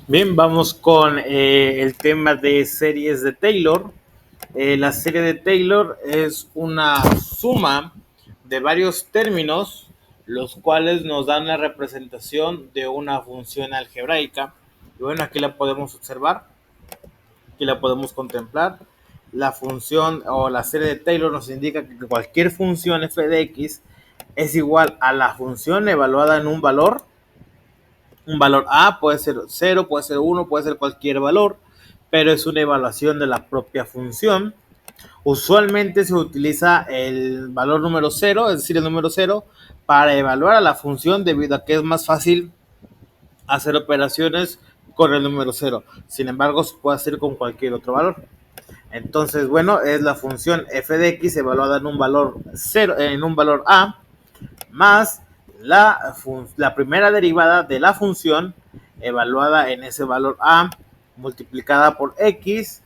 Bien, vamos con el tema de series de Taylor. La serie de Taylor es una suma de varios términos, los cuales nos dan la representación de una función algebraica. Y bueno, aquí la podemos observar, aquí la podemos contemplar. La función o la serie de Taylor nos indica que cualquier función f de x es igual a la función evaluada en un valor A, puede ser 0, puede ser 1, puede ser cualquier valor, pero es una evaluación de la propia función. Usualmente se utiliza el valor número 0, es decir, el número 0, para evaluar a la función debido a que es más fácil hacer operaciones con el número 0. Sin embargo, se puede hacer con cualquier otro valor. Entonces, bueno, es la función f de x evaluada en un valor 0, en un valor A, más la primera derivada de la función evaluada en ese valor A multiplicada por x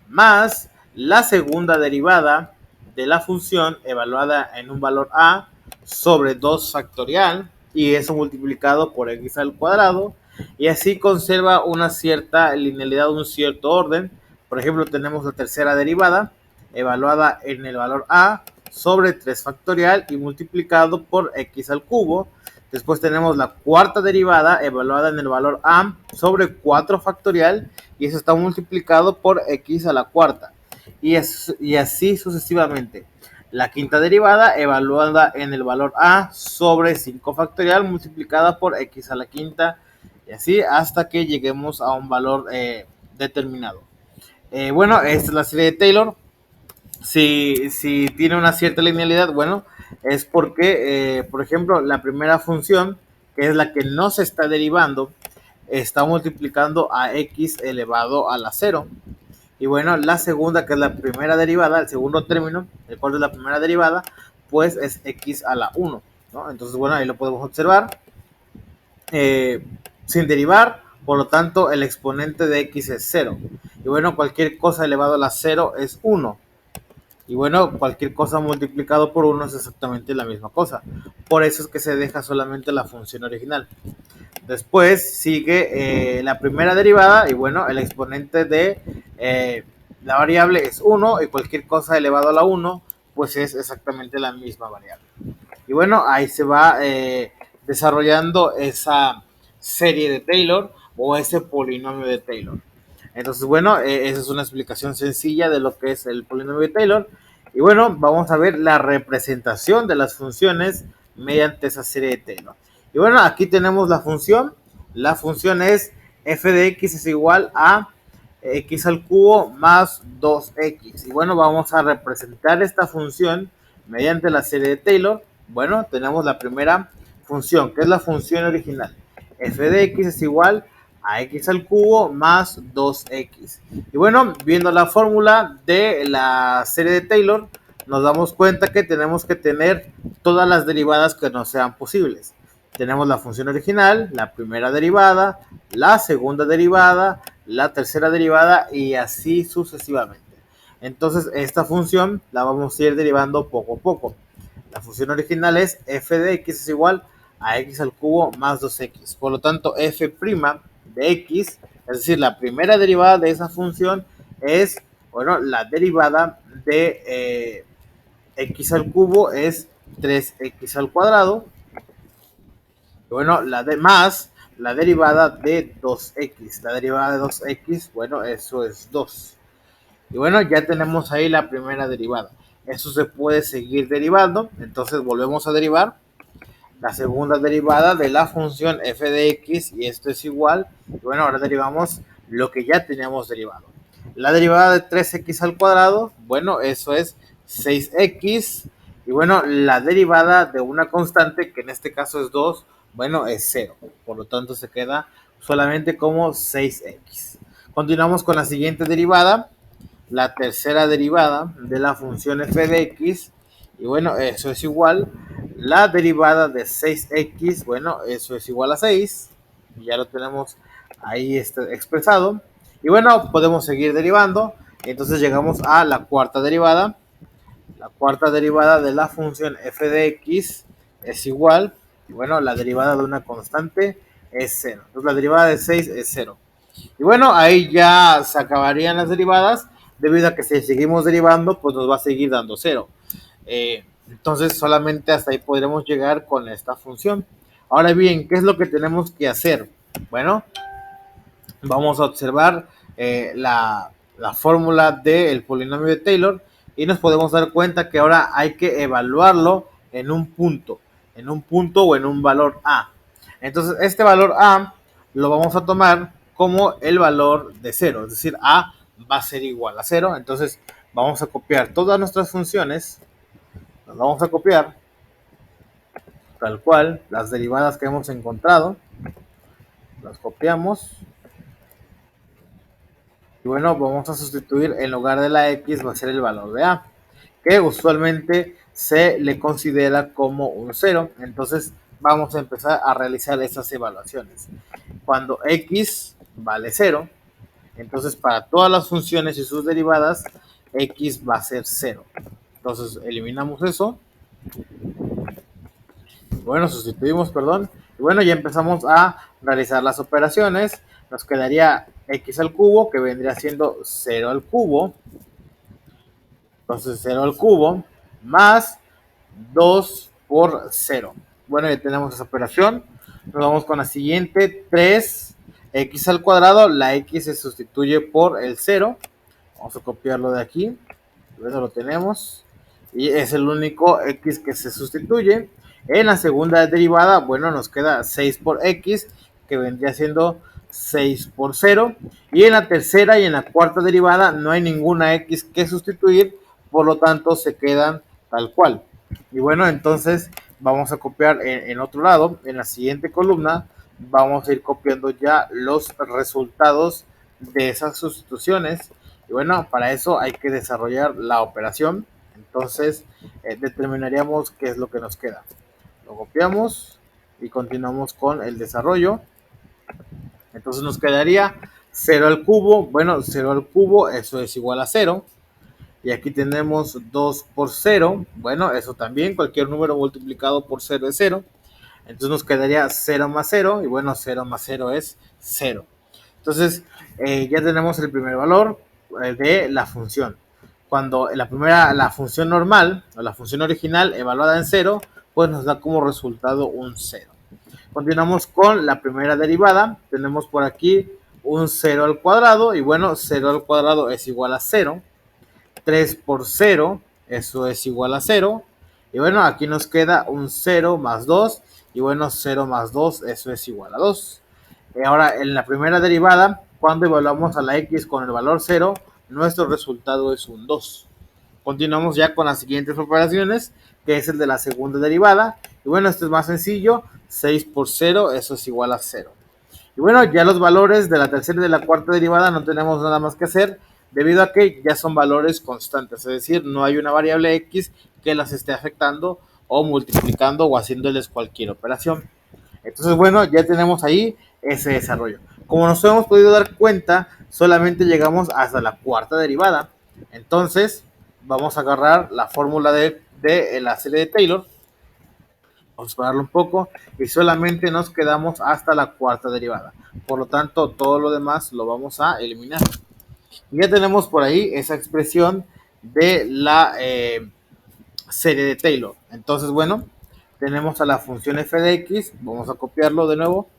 más la segunda derivada de la función evaluada en un valor A sobre 2 factorial y eso multiplicado por x al cuadrado, y así conserva una cierta linealidad, un cierto orden. Por ejemplo, tenemos la tercera derivada evaluada en el valor A sobre 3 factorial y multiplicado por x al cubo. Después tenemos la cuarta derivada evaluada en el valor A sobre 4 factorial y eso está multiplicado por x a la cuarta. Y así sucesivamente. La quinta derivada evaluada en el valor A sobre 5 factorial multiplicada por x a la quinta, y así hasta que lleguemos a un valor determinado. Bueno, esta es la serie de Taylor. Si tiene una cierta linealidad, bueno, es porque, por ejemplo, la primera función, que es la que no se está derivando, está multiplicando a x elevado a la 0. Y bueno, la segunda, que es la primera derivada, el segundo término, el cual es la primera derivada, pues es x a la 1, ¿no? Entonces, bueno, ahí lo podemos observar. Sin derivar, por lo tanto, el exponente de x es 0. Y bueno, cualquier cosa elevado a la 0 es 1. Y bueno, cualquier cosa multiplicado por 1 es exactamente la misma cosa. Por eso es que se deja solamente la función original. Después sigue la primera derivada y bueno, el exponente de la variable es 1 y cualquier cosa elevado a la 1 pues es exactamente la misma variable. Y bueno, ahí se va desarrollando esa serie de Taylor o ese polinomio de Taylor. Entonces, bueno, esa es una explicación sencilla de lo que es el polinomio de Taylor. Y bueno, vamos a ver la representación de las funciones mediante esa serie de Taylor. Y bueno, aquí tenemos la función. La función es f de x es igual a x al cubo más 2x. Y bueno, vamos a representar esta función mediante la serie de Taylor. Bueno, tenemos la primera función, que es la función original. F de x es igual a x al cubo más 2x. Y bueno, viendo la fórmula de la serie de Taylor, nos damos cuenta que tenemos que tener todas las derivadas que nos sean posibles. Tenemos la función original, la primera derivada, la segunda derivada, la tercera derivada y así sucesivamente. Entonces, esta función la vamos a ir derivando poco a poco. La función original es f de x es igual a x al cubo más 2x. Por lo tanto, f' de x, es decir, la primera derivada de esa función es, bueno, la derivada de x al cubo es 3x al cuadrado. Y bueno, la derivada de 2x. La derivada de 2x, bueno, eso es 2. Y bueno, ya tenemos ahí la primera derivada. Eso se puede seguir derivando. Entonces volvemos a derivar la segunda derivada de la función f de x y esto es igual. Y bueno, ahora derivamos lo que ya teníamos derivado. La derivada de 3x al cuadrado, bueno, eso es 6x. Y bueno, la derivada de una constante, que en este caso es 2, bueno, es 0. Por lo tanto, se queda solamente como 6x. Continuamos con la siguiente derivada, la tercera derivada de la función f de x. Y bueno, eso es igual. La derivada de 6x, bueno, eso es igual a 6. Ya lo tenemos ahí expresado. Y bueno, podemos seguir derivando. Entonces llegamos a la cuarta derivada. La cuarta derivada de la función f de x es igual. Y bueno, la derivada de una constante es 0. Entonces la derivada de 6 es 0. Y bueno, ahí ya se acabarían las derivadas, debido a que si seguimos derivando, pues nos va a seguir dando 0. Entonces solamente hasta ahí podremos llegar con esta función. Ahora bien, ¿qué es lo que tenemos que hacer? Bueno, vamos a observar la fórmula del polinomio de Taylor y nos podemos dar cuenta que ahora hay que evaluarlo en un punto o en un valor A. Entonces este valor A lo vamos a tomar como el valor de 0, es decir, A va a ser igual a 0. Entonces vamos a copiar todas nuestras funciones, las vamos a copiar tal cual, las derivadas que hemos encontrado, las copiamos. Y bueno, vamos a sustituir en lugar de la X va a ser el valor de A, que usualmente se le considera como un 0. Entonces vamos a empezar a realizar esas evaluaciones. Cuando X vale 0, entonces para todas las funciones y sus derivadas, X va a ser 0. Entonces eliminamos eso. Bueno, sustituimos, perdón. Y bueno, ya empezamos a realizar las operaciones. Nos quedaría X al cubo, que vendría siendo 0 al cubo. Entonces 0 al cubo más 2 por 0. Bueno, ya tenemos esa operación. Nos vamos con la siguiente, 3x al cuadrado. La x se sustituye por el 0. Vamos a copiarlo de aquí. Bueno, lo tenemos. Y es el único x que se sustituye. En la segunda derivada, bueno, nos queda 6 por x, que vendría siendo 6 por 0. Y en la tercera y en la cuarta derivada no hay ninguna x que sustituir, por lo tanto se quedan tal cual. Y bueno, entonces vamos a copiar en otro lado, en la siguiente columna, vamos a ir copiando ya los resultados de esas sustituciones. Y bueno, para eso hay que desarrollar la operación. Entonces determinaríamos qué es lo que nos queda. Lo copiamos y continuamos con el desarrollo. Entonces nos quedaría 0 al cubo. Bueno, 0 al cubo, eso es igual a 0. Y aquí tenemos 2 por 0. Bueno, eso también, cualquier número multiplicado por 0 es 0. Entonces nos quedaría 0 más 0. Y bueno, 0 más 0 es 0. Entonces ya tenemos el primer valor de la función. Cuando la función normal o la función original evaluada en 0, pues nos da como resultado un 0. Continuamos con la primera derivada. Tenemos por aquí un 0 al cuadrado. Y bueno, 0 al cuadrado es igual a 0. 3 por 0, eso es igual a 0. Y bueno, aquí nos queda un 0 más 2. Y bueno, 0 más 2, eso es igual a 2. Ahora, en la primera derivada, cuando evaluamos a la x con el valor 0, nuestro resultado es un 2. Continuamos ya con las siguientes operaciones, que es el de la segunda derivada. Y bueno, este es más sencillo. 6 por 0, eso es igual a 0. Y bueno, ya los valores de la tercera y de la cuarta derivada no tenemos nada más que hacer, debido a que ya son valores constantes, es decir, no hay una variable x que las esté afectando o multiplicando o haciéndoles cualquier operación. Entonces, bueno, ya tenemos ahí ese desarrollo. Como nos hemos podido dar cuenta, solamente llegamos hasta la cuarta derivada. Entonces, vamos a agarrar la fórmula de la serie de Taylor. Vamos a pararlo un poco y solamente nos quedamos hasta la cuarta derivada. Por lo tanto, todo lo demás lo vamos a eliminar. Y ya tenemos por ahí esa expresión de la serie de Taylor. Entonces, bueno, tenemos a la función f de x. Vamos a copiarlo de nuevo.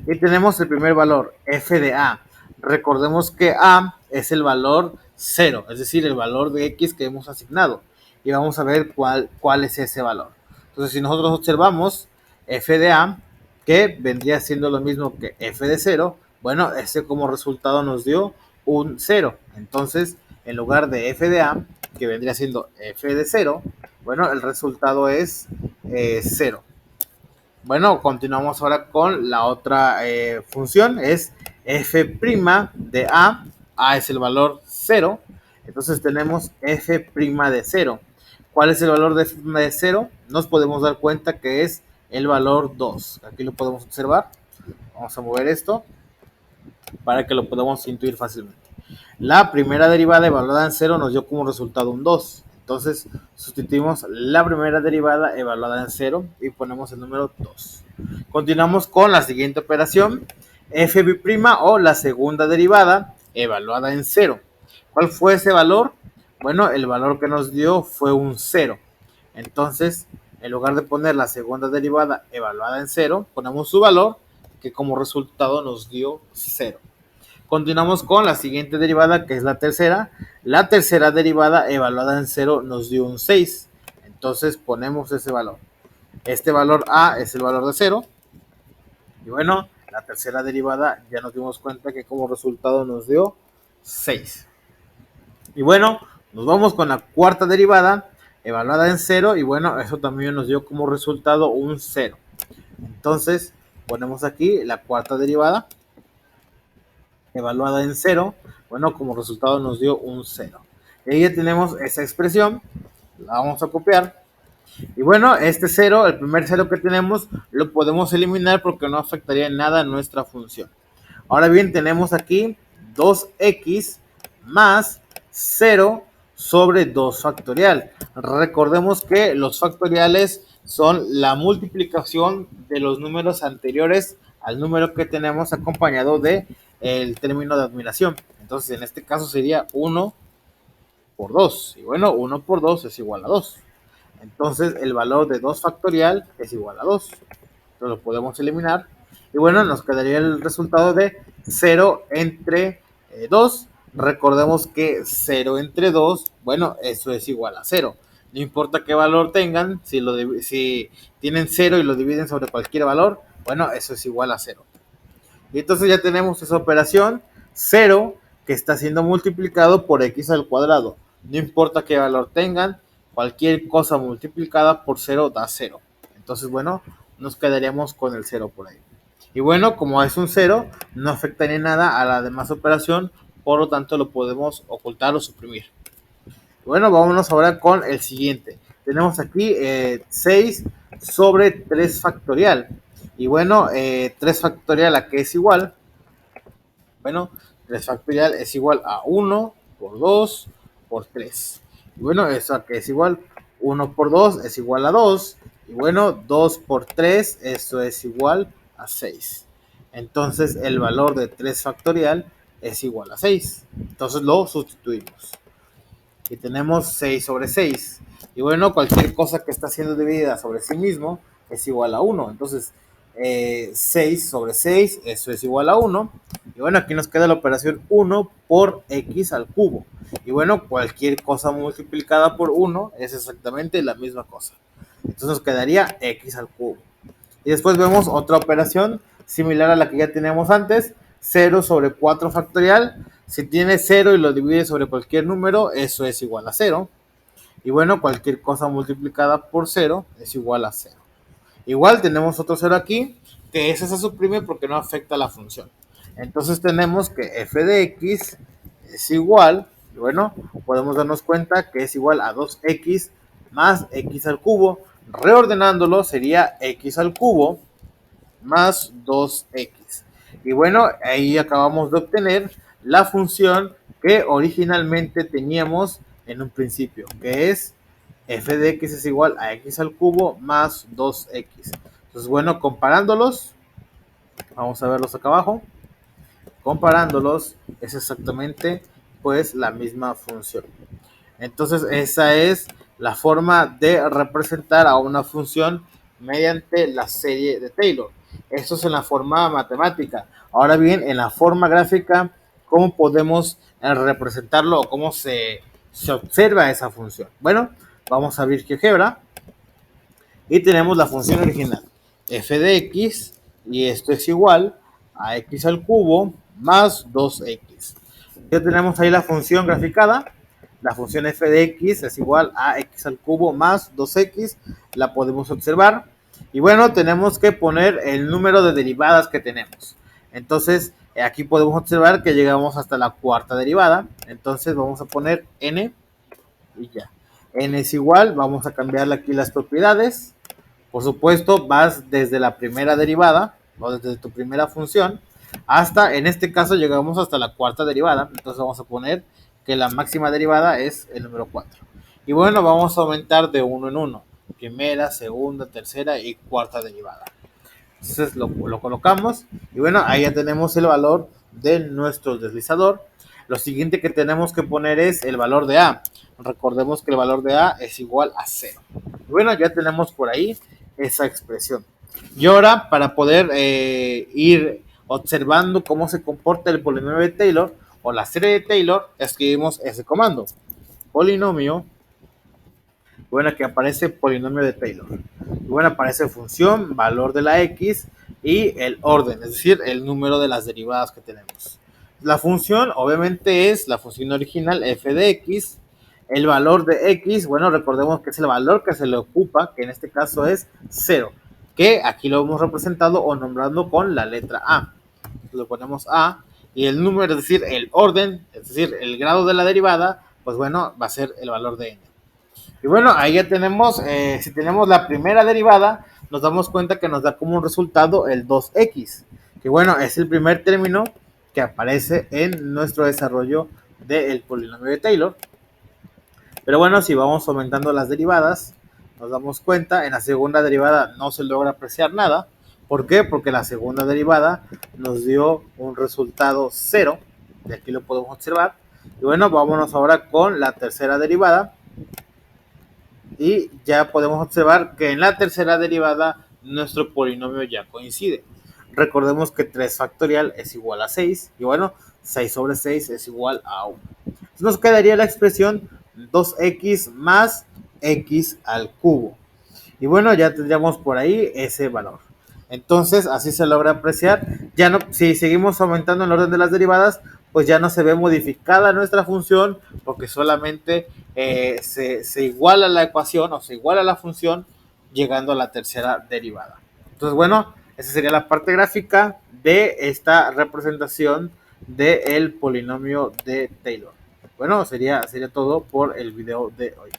Y tenemos el primer valor, f de a. Recordemos que a es el valor 0, es decir, el valor de x que hemos asignado. Y vamos a ver cuál es ese valor. Entonces, si nosotros observamos f de a, que vendría siendo lo mismo que f de 0, bueno, ese como resultado nos dio un 0. Entonces, en lugar de f de a, que vendría siendo f de 0, bueno, el resultado es 0. Bueno, continuamos ahora con la otra función, es f' de a. A es el valor 0. Entonces tenemos f' de 0. ¿Cuál es el valor de f' de 0? Nos podemos dar cuenta que es el valor 2. Aquí lo podemos observar. Vamos a mover esto para que lo podamos intuir fácilmente. La primera derivada evaluada en 0 nos dio como resultado un 2. Entonces sustituimos la primera derivada evaluada en 0 y ponemos el número 2. Continuamos con la siguiente operación. fb' o la segunda derivada evaluada en 0. ¿Cuál fue ese valor? Bueno, el valor que nos dio fue un 0. Entonces, en lugar de poner la segunda derivada evaluada en 0, ponemos su valor, que como resultado nos dio 0. Continuamos con la siguiente derivada, que es la tercera. La tercera derivada evaluada en 0 nos dio un 6. Entonces ponemos ese valor. Este valor A es el valor de 0. Y bueno, la tercera derivada ya nos dimos cuenta que como resultado nos dio 6. Y bueno, nos vamos con la cuarta derivada evaluada en 0. Y bueno, eso también nos dio como resultado un 0. Entonces ponemos aquí la cuarta derivada evaluada en 0. Bueno, como resultado nos dio un 0. Y ahí ya tenemos esa expresión. La vamos a copiar. Y bueno, este 0, el primer 0 que tenemos, lo podemos eliminar porque no afectaría en nada a nuestra función. Ahora bien, tenemos aquí 2x más 0 sobre 2 factorial. Recordemos que los factoriales son la multiplicación de los números anteriores al número que tenemos acompañado de el término de admiración. Entonces, en este caso sería 1 por 2. Y bueno, 1 por 2 es igual a 2. Entonces, el valor de 2 factorial es igual a 2. Entonces, lo podemos eliminar. Y bueno, nos quedaría el resultado de 0 entre 2. Recordemos que 0 entre 2, bueno, eso es igual a 0. No importa qué valor tengan, si tienen 0 y lo dividen sobre cualquier valor, bueno, eso es igual a 0. Y entonces ya tenemos esa operación 0 que está siendo multiplicado por x al cuadrado. No importa qué valor tengan, cualquier cosa multiplicada por 0 da 0. Entonces, bueno, nos quedaríamos con el 0 por ahí. Y bueno, como es un 0, no afectaría nada a la demás operación, por lo tanto lo podemos ocultar o suprimir. Bueno, vámonos ahora con el siguiente. Tenemos aquí 6 sobre 3 factorial. Y bueno, 3 factorial a qué es igual. Bueno, 3 factorial es igual a 1 por 2 por 3. Y bueno, eso a qué es igual. 1 por 2 es igual a 2. Y bueno, 2 por 3, eso es igual a 6. Entonces, el valor de 3 factorial es igual a 6. Entonces, lo sustituimos. Y tenemos 6 sobre 6. Y bueno, cualquier cosa que está siendo dividida sobre sí mismo es igual a 1. Entonces, 6 sobre 6, eso es igual a 1. Y bueno, aquí nos queda la operación 1 por x al cubo. Y bueno, cualquier cosa multiplicada por 1 es exactamente la misma cosa. Entonces nos quedaría x al cubo. Y después vemos otra operación similar a la que ya teníamos antes, 0 sobre 4 factorial. Si tiene 0 y lo divide sobre cualquier número, eso es igual a 0. Y bueno, cualquier cosa multiplicada por 0 es igual a 0. Igual tenemos otro 0 aquí, que ese se suprime porque no afecta a la función. Entonces tenemos que f de x es igual, y bueno, podemos darnos cuenta que es igual a 2x más x al cubo. Reordenándolo sería x al cubo más 2x. Y bueno, ahí acabamos de obtener la función que originalmente teníamos en un principio, que es f de x es igual a x al cubo más 2x. Entonces, bueno, comparándolos, vamos a verlos acá abajo. Comparándolos es exactamente pues la misma función. Entonces, esa es la forma de representar a una función mediante la serie de Taylor. Esto es en la forma matemática. Ahora bien, en la forma gráfica, ¿cómo podemos representarlo o cómo se observa esa función? Bueno, vamos a abrir GeoGebra y tenemos la función original, f de x, y esto es igual a x al cubo más 2x. Ya tenemos ahí la función graficada. La función f de x es igual a x al cubo más 2x. La podemos observar. Y bueno, tenemos que poner el número de derivadas que tenemos. Entonces, aquí podemos observar que llegamos hasta la cuarta derivada. Entonces, vamos a poner n y ya. N es igual, vamos a cambiarle aquí las propiedades. Por supuesto, vas desde la primera derivada, o desde tu primera función, hasta, en este caso, llegamos hasta la cuarta derivada. Entonces vamos a poner que la máxima derivada es el número 4. Y bueno, vamos a aumentar de uno en uno. Primera, segunda, tercera y cuarta derivada. Entonces lo colocamos y bueno, ahí ya tenemos el valor de nuestro deslizador. Lo siguiente que tenemos que poner es el valor de A. Recordemos que el valor de A es igual a 0. Y bueno, ya tenemos por ahí esa expresión. Y ahora, para poder ir observando cómo se comporta el polinomio de Taylor o la serie de Taylor, escribimos ese comando. Polinomio, bueno, aquí aparece polinomio de Taylor. Y bueno, aparece función, valor de la X y el orden, es decir, el número de las derivadas que tenemos. La función obviamente es la función original f de x. El valor de x, bueno, recordemos que es el valor que se le ocupa, que en este caso es 0, que aquí lo hemos representado o nombrando con la letra A. Lo ponemos A y el número, es decir, el orden, es decir, el grado de la derivada, pues bueno, va a ser el valor de n. Y bueno, ahí ya tenemos, si tenemos la primera derivada, nos damos cuenta que nos da como un resultado el 2x, que bueno, es el primer término que aparece en nuestro desarrollo del polinomio de Taylor. Pero bueno, si vamos aumentando las derivadas, nos damos cuenta, en la segunda derivada no se logra apreciar nada. ¿Por qué? Porque la segunda derivada nos dio un resultado 0, de aquí lo podemos observar. Y bueno, vámonos ahora con la tercera derivada. Y ya podemos observar que en la tercera derivada nuestro polinomio ya coincide. Recordemos que 3 factorial es igual a 6 y bueno, 6 sobre 6 es igual a 1. Entonces nos quedaría la expresión 2x más x al cubo. Y bueno, ya tendríamos por ahí ese valor. Entonces, así se logra apreciar. Ya no, si seguimos aumentando el orden de las derivadas, pues ya no se ve modificada nuestra función, porque solamente se iguala la ecuación o se iguala la función llegando a la tercera derivada. Entonces, bueno, esa sería la parte gráfica de esta representación del polinomio de Taylor. Bueno, sería todo por el video de hoy.